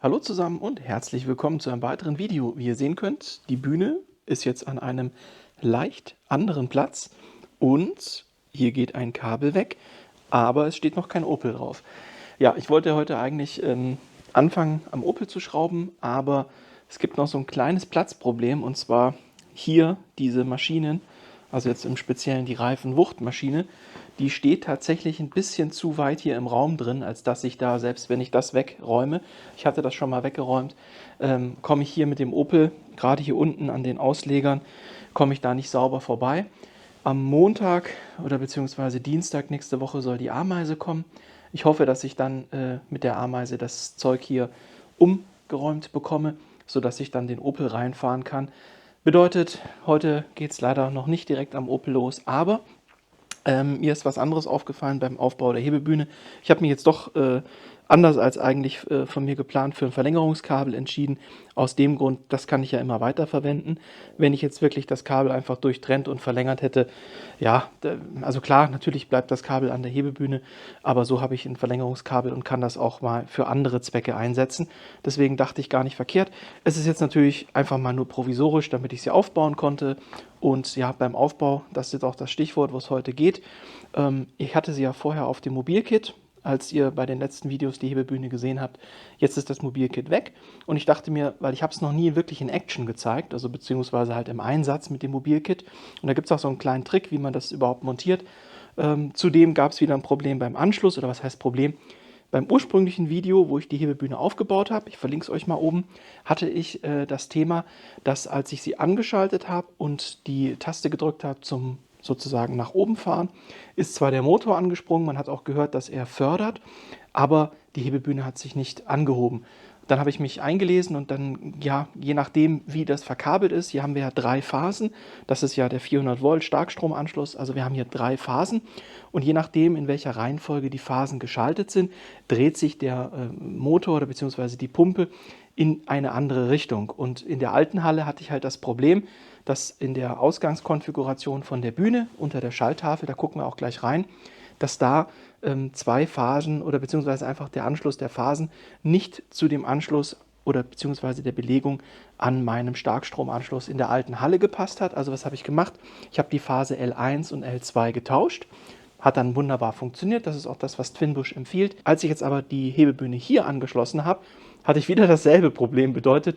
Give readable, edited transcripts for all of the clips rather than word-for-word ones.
Hallo zusammen und herzlich willkommen zu einem weiteren Video. Wie ihr sehen könnt, die Bühne ist jetzt an einem leicht anderen Platz und hier geht ein Kabel weg, aber es steht noch kein Opel drauf. Ja, ich wollte heute eigentlich anfangen am Opel zu schrauben, aber es gibt noch so ein kleines Platzproblem und zwar hier diese Maschinen, also jetzt im Speziellen die Reifenwuchtmaschine, die steht tatsächlich ein bisschen zu weit hier im Raum drin, als dass ich da, selbst wenn ich das wegräume, ich hatte das schon mal weggeräumt, komme ich hier mit dem Opel, gerade hier unten an den Auslegern, komme ich da nicht sauber vorbei. Am Montag oder beziehungsweise Dienstag nächste Woche soll die Ameise kommen. Ich hoffe, dass ich dann mit der Ameise das Zeug hier umgeräumt bekomme, sodass ich dann den Opel reinfahren kann. Bedeutet, heute geht es leider noch nicht direkt am Opel los, aber mir ist was anderes aufgefallen beim Aufbau der Hebebühne. Ich habe mich jetzt doch anders als eigentlich von mir geplant für ein Verlängerungskabel entschieden. Aus dem Grund, das kann ich ja immer weiter verwenden. Wenn ich jetzt wirklich das Kabel einfach durchtrennt und verlängert hätte, ja, also klar, natürlich bleibt das Kabel an der Hebebühne, aber so habe ich ein Verlängerungskabel und kann das auch mal für andere Zwecke einsetzen. Deswegen dachte ich gar nicht verkehrt. Es ist jetzt natürlich einfach mal nur provisorisch, damit ich sie aufbauen konnte. Und ja, beim Aufbau, das ist jetzt auch das Stichwort, wo es heute geht. Ich hatte sie ja vorher auf dem Mobilkit, als ihr bei den letzten Videos die Hebebühne gesehen habt. Jetzt ist das Mobilkit weg und ich dachte mir, weil ich habe es noch nie wirklich in Action gezeigt, also beziehungsweise halt im Einsatz mit dem Mobilkit. Und da gibt es auch so einen kleinen Trick, wie man das überhaupt montiert. Zudem gab es wieder ein Problem beim Anschluss, oder was heißt Problem? Beim ursprünglichen Video, wo ich die Hebebühne aufgebaut habe, ich verlinke es euch mal oben, hatte ich das Thema, dass als ich sie angeschaltet habe und die Taste gedrückt habe zum sozusagen nach oben fahren, ist zwar der Motor angesprungen, man hat auch gehört, dass er fördert, aber die Hebebühne hat sich nicht angehoben. Dann habe ich mich eingelesen und dann, ja, je nachdem, wie das verkabelt ist, hier haben wir ja 3 Phasen. Das ist ja der 400 Volt Starkstromanschluss, also wir haben hier 3 Phasen. Und je nachdem, in welcher Reihenfolge die Phasen geschaltet sind, dreht sich der Motor oder beziehungsweise die Pumpe in eine andere Richtung. Und in der alten Halle hatte ich halt das Problem, dass in der Ausgangskonfiguration von der Bühne unter der Schalttafel, da gucken wir auch gleich rein, dass da 2 Phasen oder beziehungsweise einfach der Anschluss der Phasen nicht zu dem Anschluss oder beziehungsweise der Belegung an meinem Starkstromanschluss in der alten Halle gepasst hat. Also was habe ich gemacht? Ich habe die Phase L1 und L2 getauscht. Hat dann wunderbar funktioniert. Das ist auch das, was Twinbush empfiehlt. Als ich jetzt aber die Hebebühne hier angeschlossen habe, hatte ich wieder dasselbe Problem. Bedeutet,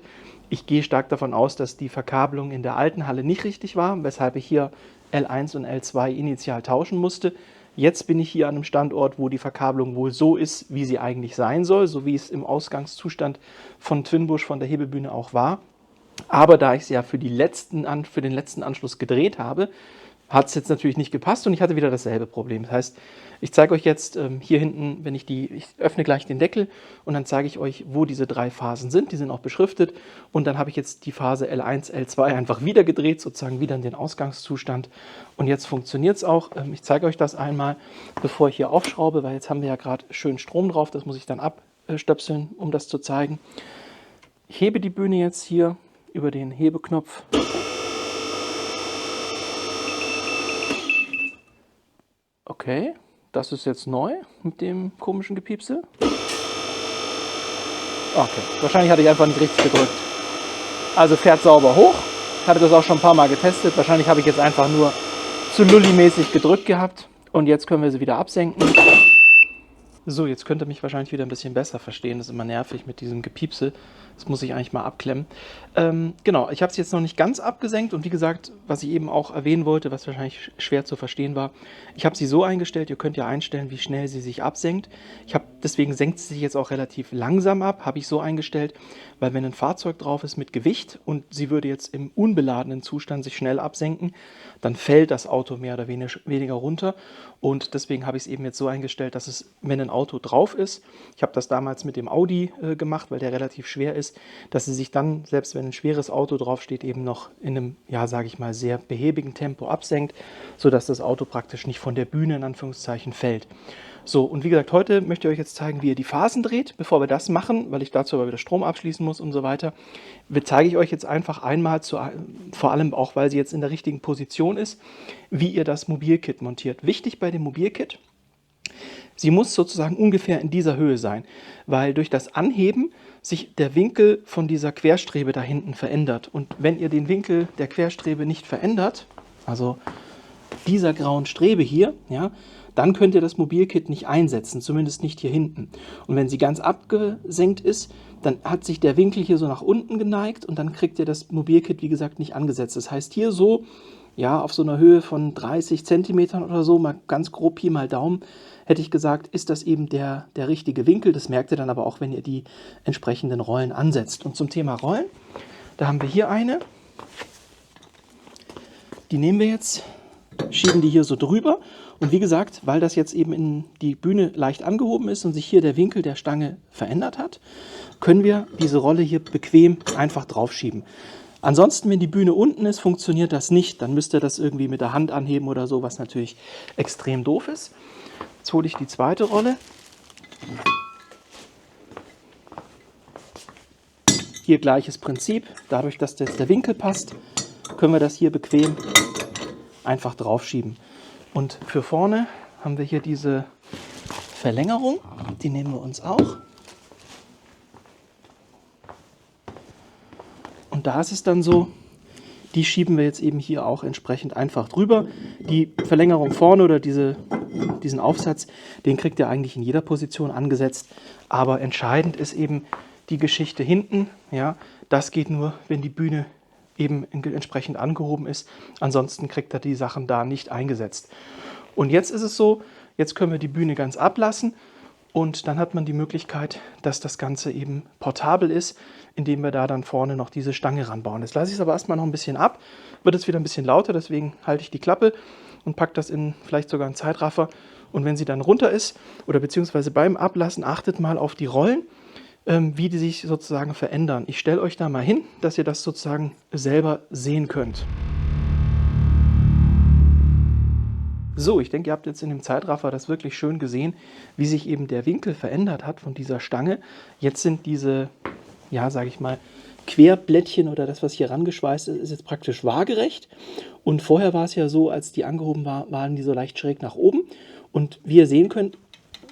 ich gehe stark davon aus, dass die Verkabelung in der alten Halle nicht richtig war, weshalb ich hier L1 und L2 initial tauschen musste. Jetzt bin ich hier an einem Standort, wo die Verkabelung wohl so ist, wie sie eigentlich sein soll, so wie es im Ausgangszustand von Twinbush von der Hebebühne auch war. Aber da ich sie ja für den letzten Anschluss gedreht habe, hat es jetzt natürlich nicht gepasst und ich hatte wieder dasselbe Problem. Das heißt, ich zeige euch jetzt hier hinten, ich öffne gleich den Deckel und dann zeige ich euch, wo diese 3 Phasen sind. Die sind auch beschriftet und dann habe ich jetzt die Phase L1, L2 einfach wieder gedreht, sozusagen wieder in den Ausgangszustand. Und jetzt funktioniert es auch. Ich zeige euch das einmal, bevor ich hier aufschraube, weil jetzt haben wir ja gerade schön Strom drauf. Das muss ich dann abstöpseln, um das zu zeigen. Ich hebe die Bühne jetzt hier über den Hebeknopf. Okay, das ist jetzt neu mit dem komischen Gepiepse. Okay, wahrscheinlich hatte ich einfach nicht richtig gedrückt. Also fährt sauber hoch. Ich hatte das auch schon ein paar Mal getestet. Wahrscheinlich habe ich jetzt einfach nur zu lulli-mäßig gedrückt gehabt. Und jetzt können wir sie wieder absenken. So, jetzt könnt ihr mich wahrscheinlich wieder ein bisschen besser verstehen. Das ist immer nervig mit diesem Gepiepse. Das muss ich eigentlich mal abklemmen. Genau, ich habe es jetzt noch nicht ganz abgesenkt. Und wie gesagt, was ich eben auch erwähnen wollte, was wahrscheinlich schwer zu verstehen war, ich habe sie so eingestellt, ihr könnt ja einstellen, wie schnell sie sich absenkt. Deswegen senkt sie sich jetzt auch relativ langsam ab, habe ich so eingestellt, weil wenn ein Fahrzeug drauf ist mit Gewicht und sie würde jetzt im unbeladenen Zustand sich schnell absenken, dann fällt das Auto mehr oder weniger runter. Und deswegen habe ich es eben jetzt so eingestellt, dass es, wenn ein Auto drauf ist, ich habe das damals mit dem Audi gemacht, weil der relativ schwer ist, dass sie sich dann, selbst wenn ein schweres Auto draufsteht, eben noch in einem, ja, sage ich mal, sehr behäbigen Tempo absenkt, sodass das Auto praktisch nicht von der Bühne in Anführungszeichen fällt. So, und wie gesagt, heute möchte ich euch jetzt zeigen, wie ihr die Phasen dreht. Bevor wir das machen, weil ich dazu aber wieder Strom abschließen muss und so weiter, zeige ich euch jetzt einfach einmal, vor allem auch, weil sie jetzt in der richtigen Position ist, wie ihr das Mobilkit montiert. Wichtig bei dem Mobilkit, Sie muss sozusagen ungefähr in dieser Höhe sein, weil durch das Anheben sich der Winkel von dieser Querstrebe da hinten verändert. Und wenn ihr den Winkel der Querstrebe nicht verändert, also dieser grauen Strebe hier, ja, dann könnt ihr das Mobilkit nicht einsetzen, zumindest nicht hier hinten. Und wenn sie ganz abgesenkt ist, dann hat sich der Winkel hier so nach unten geneigt und dann kriegt ihr das Mobilkit, wie gesagt, nicht angesetzt. Das heißt, hier so, ja, auf so einer Höhe von 30 Zentimetern oder so, mal ganz grob Pi mal Daumen, hätte ich gesagt, ist das eben der richtige Winkel. Das merkt ihr dann aber auch, wenn ihr die entsprechenden Rollen ansetzt. Und zum Thema Rollen, da haben wir hier eine. Die nehmen wir jetzt, schieben die hier so drüber. Und wie gesagt, weil das jetzt eben in die Bühne leicht angehoben ist und sich hier der Winkel der Stange verändert hat, können wir diese Rolle hier bequem einfach draufschieben. Ansonsten, wenn die Bühne unten ist, funktioniert das nicht. Dann müsst ihr das irgendwie mit der Hand anheben oder so, was natürlich extrem doof ist. Jetzt hole ich die zweite Rolle. Hier gleiches Prinzip. Dadurch, dass jetzt der Winkel passt, können wir das hier bequem einfach draufschieben. Und für vorne haben wir hier diese Verlängerung. Die nehmen wir uns auch. Und da ist es dann so, die schieben wir jetzt eben hier auch entsprechend einfach drüber. Die Verlängerung vorne oder diesen Aufsatz, den kriegt ihr eigentlich in jeder Position angesetzt. Aber entscheidend ist eben die Geschichte hinten. Ja, das geht nur, wenn die Bühne eben entsprechend angehoben ist. Ansonsten kriegt er die Sachen da nicht eingesetzt. Und jetzt ist es so, jetzt können wir die Bühne ganz ablassen. Und dann hat man die Möglichkeit, dass das Ganze eben portabel ist, indem wir da dann vorne noch diese Stange ranbauen. Jetzt lasse ich es aber erstmal noch ein bisschen ab, wird es wieder ein bisschen lauter, deswegen halte ich die Klappe und packe das in vielleicht sogar einen Zeitraffer. Und wenn sie dann runter ist oder beziehungsweise beim Ablassen, achtet mal auf die Rollen, wie die sich sozusagen verändern. Ich stelle euch da mal hin, dass ihr das sozusagen selber sehen könnt. So, ich denke, ihr habt jetzt in dem Zeitraffer das wirklich schön gesehen, wie sich eben der Winkel verändert hat von dieser Stange. Jetzt sind diese, ja, sage ich mal, Querblättchen oder das, was hier rangeschweißt ist, ist jetzt praktisch waagerecht. Und vorher war es ja so, als die angehoben war, waren die so leicht schräg nach oben. Und wie ihr sehen könnt,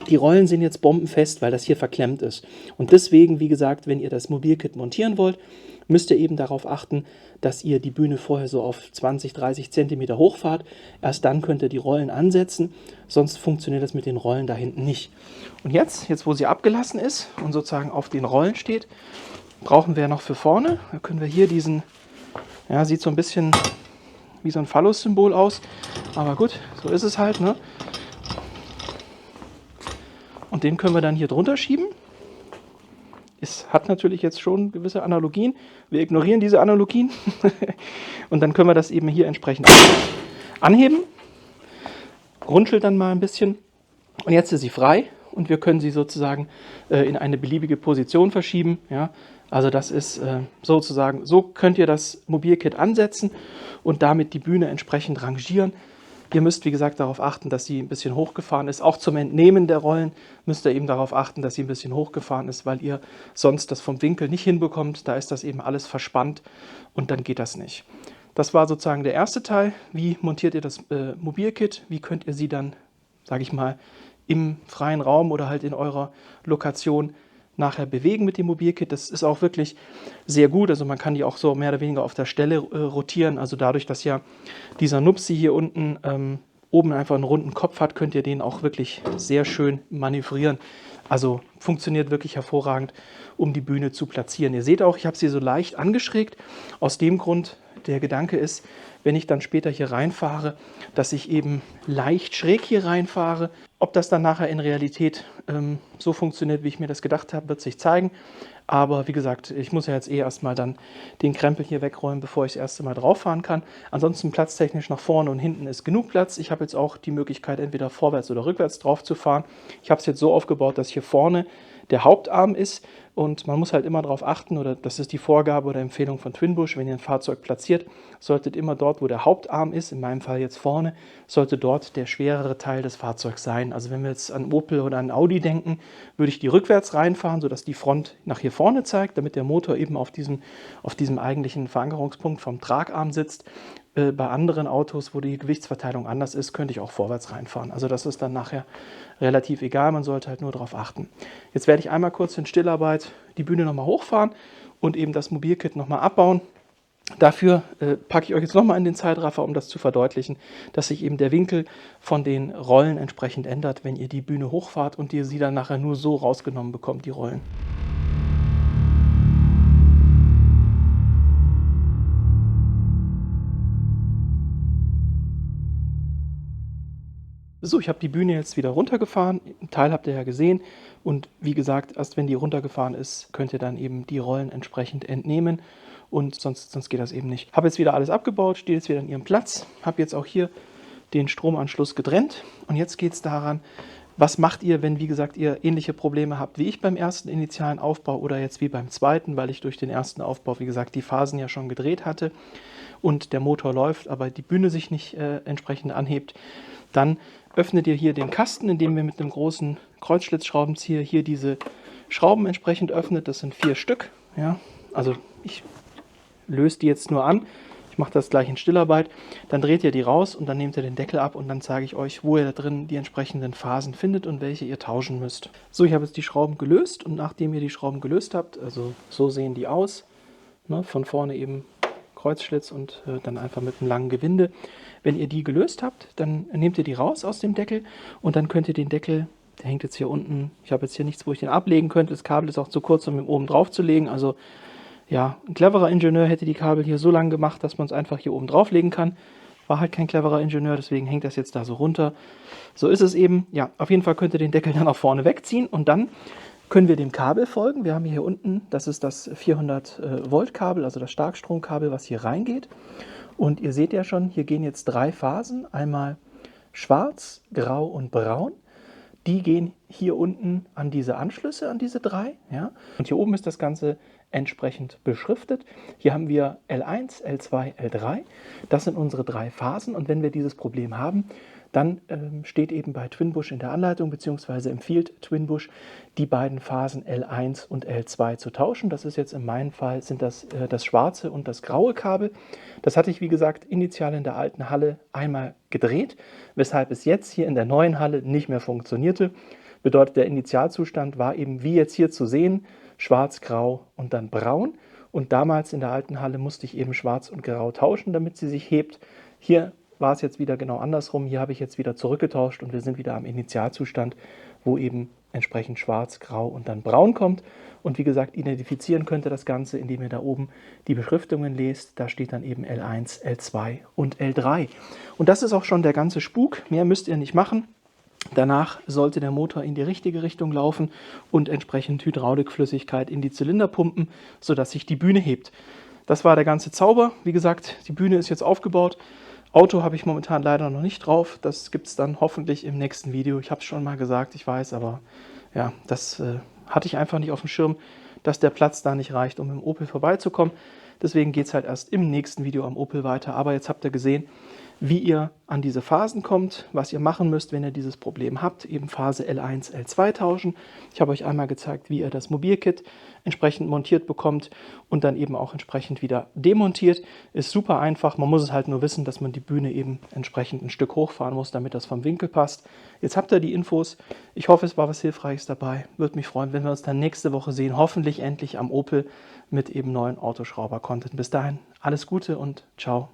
die Rollen sind jetzt bombenfest, weil das hier verklemmt ist. Und deswegen, wie gesagt, wenn ihr das Mobilkit montieren wollt, müsst ihr eben darauf achten, dass ihr die Bühne vorher so auf 20, 30 Zentimeter hochfahrt. Erst dann könnt ihr die Rollen ansetzen, sonst funktioniert das mit den Rollen da hinten nicht. Und jetzt wo sie abgelassen ist und sozusagen auf den Rollen steht, brauchen wir noch für vorne. Da können wir hier diesen, ja, sieht so ein bisschen wie so ein Phallus-Symbol aus, aber gut, so ist es halt, ne? Und den können wir dann hier drunter schieben. Es hat natürlich jetzt schon gewisse Analogien. Wir ignorieren diese Analogien. Und dann können wir das eben hier entsprechend anheben. Runzelt dann mal ein bisschen. Und jetzt ist sie frei und wir können sie sozusagen in eine beliebige Position verschieben. Ja? Also das ist sozusagen, so könnt ihr das Mobilkit ansetzen und damit die Bühne entsprechend rangieren. Ihr müsst, wie gesagt, darauf achten, dass sie ein bisschen hochgefahren ist. Auch zum Entnehmen der Rollen müsst ihr eben darauf achten, dass sie ein bisschen hochgefahren ist, weil ihr sonst das vom Winkel nicht hinbekommt. Da ist das eben alles verspannt und dann geht das nicht. Das war sozusagen der erste Teil. Wie montiert ihr das Mobilkit? Wie könnt ihr sie dann, sage ich mal, im freien Raum oder halt in eurer Lokation nachher bewegen mit dem Mobilkit? Das ist auch wirklich sehr gut. Also man kann die auch so mehr oder weniger auf der Stelle rotieren. Also dadurch, dass ja dieser Nupsi hier unten oben einfach einen runden Kopf hat, könnt ihr den auch wirklich sehr schön manövrieren. Also funktioniert wirklich hervorragend, um die Bühne zu platzieren. Ihr seht auch, ich habe sie so leicht angeschrägt. Aus dem Grund, der Gedanke ist, wenn ich dann später hier reinfahre, dass ich eben leicht schräg hier reinfahre. Ob das dann nachher in Realität so funktioniert, wie ich mir das gedacht habe, wird sich zeigen. Aber wie gesagt, ich muss ja jetzt erstmal dann den Krempel hier wegräumen, bevor ich das erste Mal drauf fahren kann. Ansonsten platztechnisch nach vorne und hinten ist genug Platz. Ich habe jetzt auch die Möglichkeit, entweder vorwärts oder rückwärts drauf zu fahren. Ich habe es jetzt so aufgebaut, dass hier vorne der Hauptarm ist und man muss halt immer darauf achten, oder das ist die Vorgabe oder Empfehlung von Twinbush, wenn ihr ein Fahrzeug platziert, solltet immer dort, wo der Hauptarm ist, in meinem Fall jetzt vorne, sollte dort der schwerere Teil des Fahrzeugs sein. Also wenn wir jetzt an Opel oder an Audi denken, würde ich die rückwärts reinfahren, sodass die Front nach hier vorne zeigt, damit der Motor eben auf diesem eigentlichen Verankerungspunkt vom Tragarm sitzt. Bei anderen Autos, wo die Gewichtsverteilung anders ist, könnte ich auch vorwärts reinfahren. Also das ist dann nachher relativ egal, man sollte halt nur darauf achten. Jetzt werde ich einmal kurz in Stillarbeit die Bühne nochmal hochfahren und eben das Mobilkit nochmal abbauen. Dafür packe ich euch jetzt nochmal in den Zeitraffer, um das zu verdeutlichen, dass sich eben der Winkel von den Rollen entsprechend ändert, wenn ihr die Bühne hochfahrt und ihr sie dann nachher nur so rausgenommen bekommt, die Rollen. So, ich habe die Bühne jetzt wieder runtergefahren. Einen Teil habt ihr ja gesehen. Und wie gesagt, erst wenn die runtergefahren ist, könnt ihr dann eben die Rollen entsprechend entnehmen. Und sonst geht das eben nicht. Habe jetzt wieder alles abgebaut, steht jetzt wieder an ihrem Platz. Habe jetzt auch hier den Stromanschluss getrennt. Und jetzt geht es daran, was macht ihr, wenn, wie gesagt, ihr ähnliche Probleme habt wie ich beim ersten initialen Aufbau oder jetzt wie beim zweiten, weil ich durch den ersten Aufbau, wie gesagt, die Phasen ja schon gedreht hatte und der Motor läuft, aber die Bühne sich nicht entsprechend anhebt. Dann öffnet ihr hier den Kasten, indem wir mit einem großen Kreuzschlitzschraubenzieher hier diese Schrauben entsprechend öffnet. Das sind 4 Stück. Ja? Also ich löse die jetzt nur an. Ich mache das gleich in Stillarbeit. Dann dreht ihr die raus und dann nehmt ihr den Deckel ab und dann zeige ich euch, wo ihr da drin die entsprechenden Phasen findet und welche ihr tauschen müsst. So, ich habe jetzt die Schrauben gelöst und nachdem ihr die Schrauben gelöst habt, also so sehen die aus, ne, von vorne eben Kreuzschlitz und dann einfach mit einem langen Gewinde. Wenn ihr die gelöst habt, dann nehmt ihr die raus aus dem Deckel und dann könnt ihr den Deckel, der hängt jetzt hier unten, ich habe jetzt hier nichts, wo ich den ablegen könnte, das Kabel ist auch zu kurz, um ihn oben drauf zu legen, also ja, ein cleverer Ingenieur hätte die Kabel hier so lang gemacht, dass man es einfach hier oben drauflegen kann. War halt kein cleverer Ingenieur, deswegen hängt das jetzt da so runter. So ist es eben. Ja, auf jeden Fall könnt ihr den Deckel dann auch vorne wegziehen und dann können wir dem Kabel folgen. Wir haben hier unten, das ist das 400 Volt Kabel, also das Starkstromkabel, was hier reingeht. Und ihr seht ja schon, hier gehen jetzt 3 Phasen. Einmal schwarz, grau und braun. Die gehen hier unten an diese Anschlüsse, an diese 3. Ja? Und hier oben ist das Ganze entsprechend beschriftet. Hier haben wir L1, L2, L3. Das sind unsere 3 Phasen. Und wenn wir dieses Problem haben, dann steht eben bei Twinbush in der Anleitung bzw. empfiehlt Twinbush, die beiden Phasen L1 und L2 zu tauschen. Das ist jetzt in meinem Fall sind das schwarze und das graue Kabel. Das hatte ich, wie gesagt, initial in der alten Halle einmal gedreht, weshalb es jetzt hier in der neuen Halle nicht mehr funktionierte. Bedeutet, der Initialzustand war eben wie jetzt hier zu sehen, schwarz, grau und dann braun. Und damals in der alten Halle musste ich eben schwarz und grau tauschen, damit sie sich hebt. Hier war es jetzt wieder genau andersrum. Hier habe ich jetzt wieder zurückgetauscht und wir sind wieder am Initialzustand, wo eben entsprechend schwarz, grau und dann braun kommt. Und wie gesagt, identifizieren könnt ihr das Ganze, indem ihr da oben die Beschriftungen lest. Da steht dann eben L1, L2 und L3. Und das ist auch schon der ganze Spuk. Mehr müsst ihr nicht machen. Danach sollte der Motor in die richtige Richtung laufen und entsprechend Hydraulikflüssigkeit in die Zylinder pumpen, sodass sich die Bühne hebt. Das war der ganze Zauber. Wie gesagt, die Bühne ist jetzt aufgebaut. Auto habe ich momentan leider noch nicht drauf. Das gibt es dann hoffentlich im nächsten Video. Ich habe es schon mal gesagt, ich weiß, aber ja, das hatte ich einfach nicht auf dem Schirm, dass der Platz da nicht reicht, um im Opel vorbeizukommen. Deswegen geht es halt erst im nächsten Video am Opel weiter. Aber jetzt habt ihr gesehen, wie ihr an diese Phasen kommt, was ihr machen müsst, wenn ihr dieses Problem habt, eben Phase L1, L2 tauschen. Ich habe euch einmal gezeigt, wie ihr das Mobilkit entsprechend montiert bekommt und dann eben auch entsprechend wieder demontiert. Ist super einfach, man muss es halt nur wissen, dass man die Bühne eben entsprechend ein Stück hochfahren muss, damit das vom Winkel passt. Jetzt habt ihr die Infos. Ich hoffe, es war was Hilfreiches dabei. Würde mich freuen, wenn wir uns dann nächste Woche sehen, hoffentlich endlich am Opel mit eben neuen Autoschrauber-Content. Bis dahin, alles Gute und ciao.